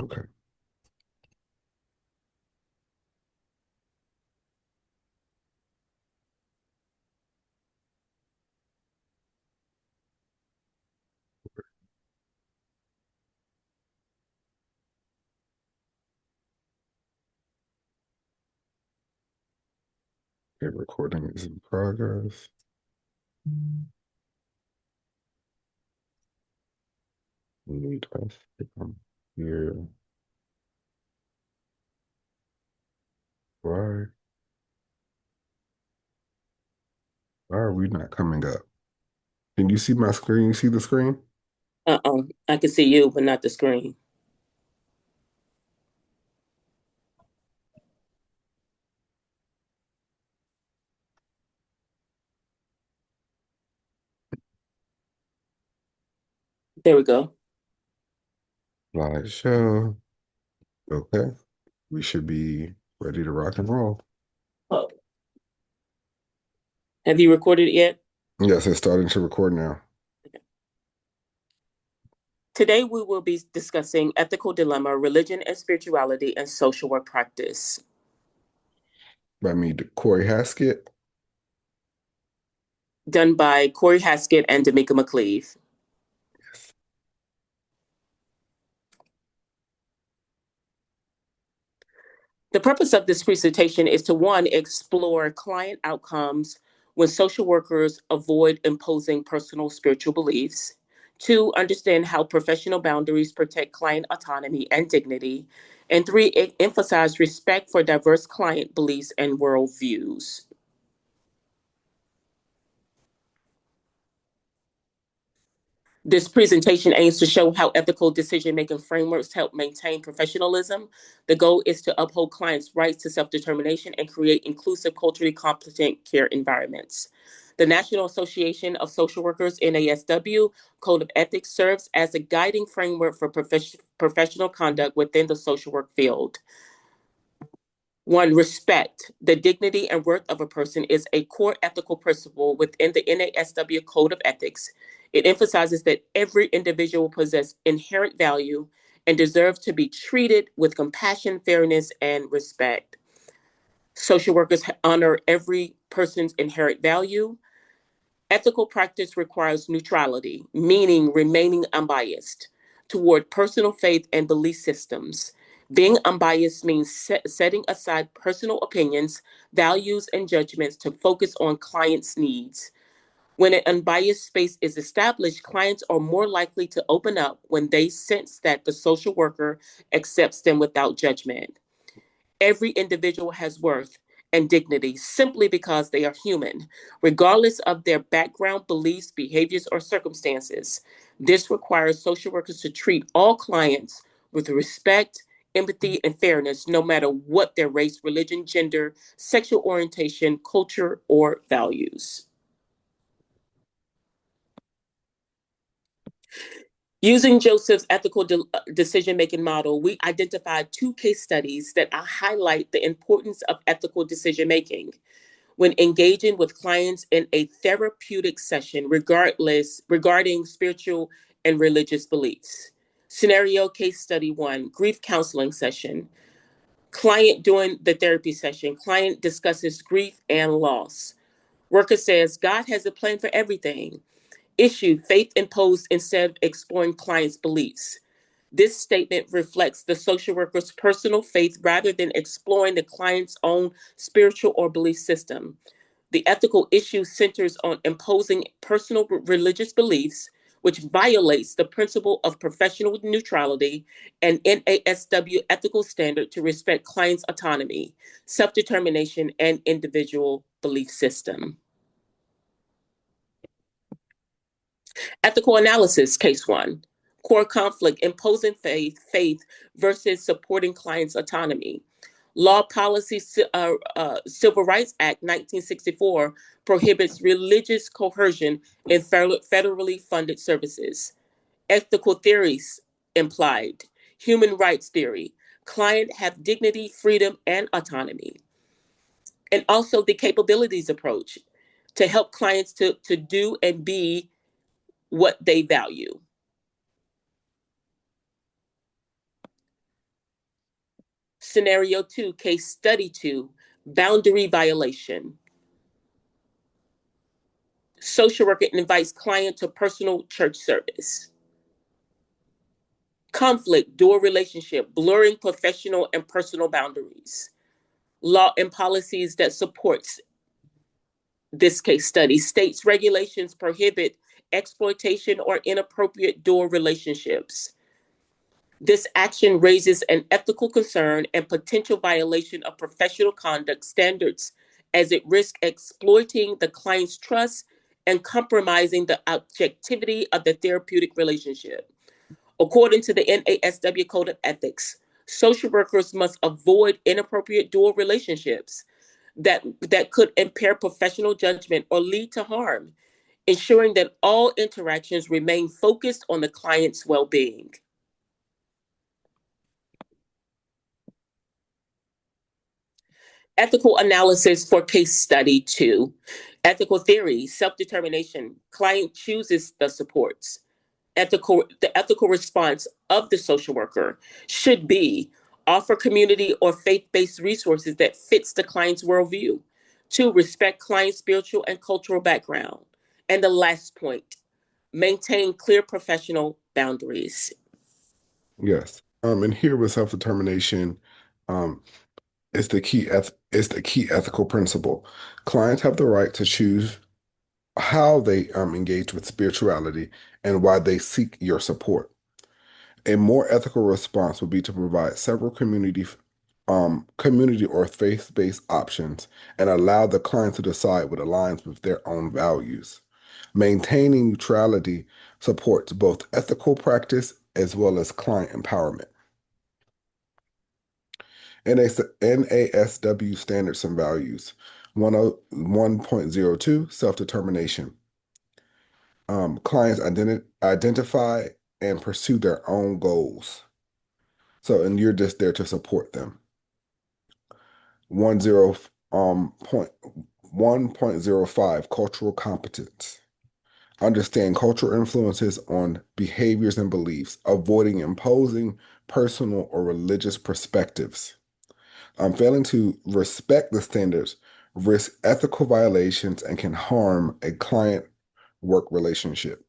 Okay. Okay, recording is in progress. Need us to come here. Why? Why are we not coming up? Can you see my screen? You see the screen? I can see you, but not the screen. There we go. Slideshow. Okay. We should be ready to rock and roll. Oh, have you recorded it yet? Yes, it's starting to record now. Today, we will be discussing ethical dilemma, religion and spirituality, and social work practice, By me, Corey Haskett. done by Corey Haskett and D'Amica McCleave. The purpose of this presentation is to one, explore client outcomes when social workers avoid imposing personal spiritual beliefs. Two, understand how professional boundaries protect client autonomy and dignity. And three, emphasize respect for diverse client beliefs and worldviews. This presentation aims to show how ethical decision-making frameworks help maintain professionalism. The goal is to uphold clients' rights to self-determination and create inclusive, culturally competent care environments. The National Association of Social Workers, NASW, Code of Ethics serves as a guiding framework for professional conduct within the social work field. One, respect. The dignity and worth of a person is a core ethical principle within the NASW Code of Ethics. It emphasizes that every individual possesses inherent value and deserves to be treated with compassion, fairness, and respect. Social workers honor every person's inherent value. Ethical practice requires neutrality, meaning remaining unbiased toward personal faith and belief systems. Being unbiased means setting aside personal opinions, values, and judgments to focus on clients' needs. When an unbiased space is established, clients are more likely to open up when they sense that the social worker accepts them without judgment. Every individual has worth and dignity simply because they are human, regardless of their background, beliefs, behaviors, or circumstances. This requires social workers to treat all clients with respect, empathy, and fairness, no matter what their race, religion, gender, sexual orientation, culture, or values. Using Joseph's ethical decision making model, we identified two case studies that highlight the importance of ethical decision making when engaging with clients in a therapeutic session regarding spiritual and religious beliefs. Scenario case study one, grief counseling session. Client during the therapy session, client discusses grief and loss. Worker says, God has a plan for everything. Issue, faith imposed instead of exploring client's beliefs. This statement reflects the social worker's personal faith rather than exploring the client's own spiritual or belief system. The ethical issue centers on imposing personal religious beliefs, which violates the principle of professional neutrality and NASW ethical standard to respect clients' autonomy, self determination, and individual belief system. Ethical analysis, case one. Core conflict, imposing faith versus supporting clients' autonomy. Law Policy Civil Rights Act 1964 prohibits religious coercion in federally funded services. Ethical theories implied. Human rights theory. Client have dignity, freedom, and autonomy. And also the capabilities approach to help clients to do and be what they value. Scenario 2, case study 2, boundary violation. Social worker invites client to personal church service. Conflict, dual relationship, blurring professional and personal boundaries. Law and policies that supports this case study. States regulations prohibit exploitation or inappropriate dual relationships. This action raises an ethical concern and potential violation of professional conduct standards as it risks exploiting the client's trust and compromising the objectivity of the therapeutic relationship. According to the NASW Code of Ethics, social workers must avoid inappropriate dual relationships that could impair professional judgment or lead to harm, ensuring that all interactions remain focused on the client's well-being. Ethical analysis for case study 2. Ethical theory, self-determination. Client chooses the supports. The ethical response of the social worker should be offer community or faith-based resources that fits the client's worldview. 2, respect client's spiritual and cultural background. And the last point, maintain clear professional boundaries. Yes. And here with self-determination, um, is the key ethical principle. Clients have the right to choose how they engage with spirituality and why they seek your support. A more ethical response would be to provide several community or faith-based options and allow the client to decide what aligns with their own values. Maintaining neutrality supports both ethical practice as well as client empowerment. NASW standards and values. 101.02 self-determination. Clients identify and pursue their own goals. And you're just there to support them. 1.05 cultural competence. Understand cultural influences on behaviors and beliefs, avoiding imposing personal or religious perspectives. Failing to respect the standards risk ethical violations and can harm a client-work relationship.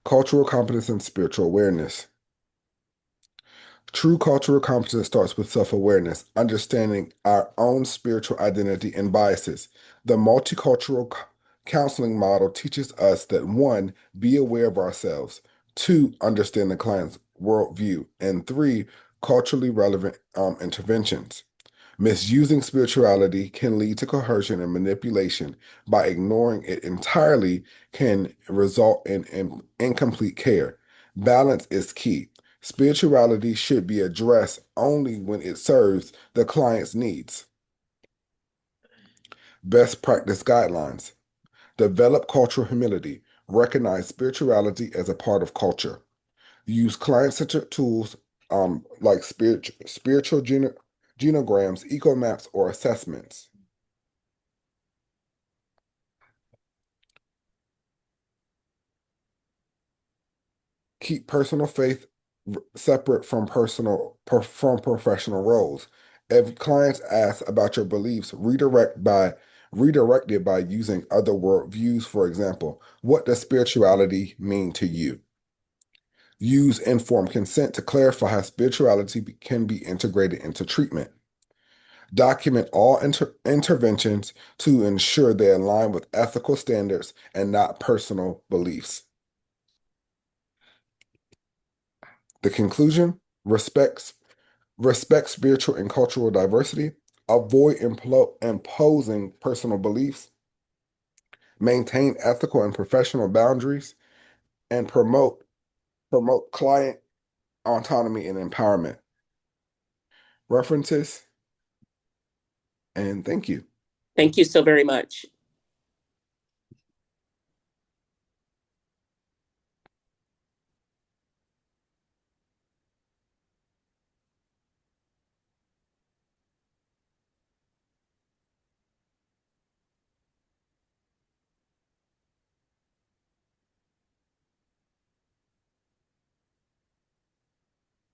Cultural competence and spiritual awareness. True cultural competence starts with self-awareness, understanding our own spiritual identity and biases. The multicultural counseling model teaches us that 1, be aware of ourselves, 2, understand the client's worldview, and 3, culturally relevant interventions. Misusing spirituality can lead to coercion and manipulation. By ignoring it entirely can result in incomplete care. Balance is key. Spirituality should be addressed only when it serves the client's needs. Best practice guidelines. Develop cultural humility. Recognize spirituality as a part of culture. Use client-centered tools like spiritual genograms, eco maps, or assessments. Keep personal faith separate from professional roles. If clients ask about your beliefs, redirect it by using other worldviews. For example, what does spirituality mean to you? Use informed consent to clarify how spirituality can be integrated into treatment. Document all interventions to ensure they align with ethical standards and not personal beliefs. The conclusion: respect spiritual and cultural diversity, avoid imposing personal beliefs, maintain ethical and professional boundaries, and promote client autonomy and empowerment. References, and thank you. Thank you so very much.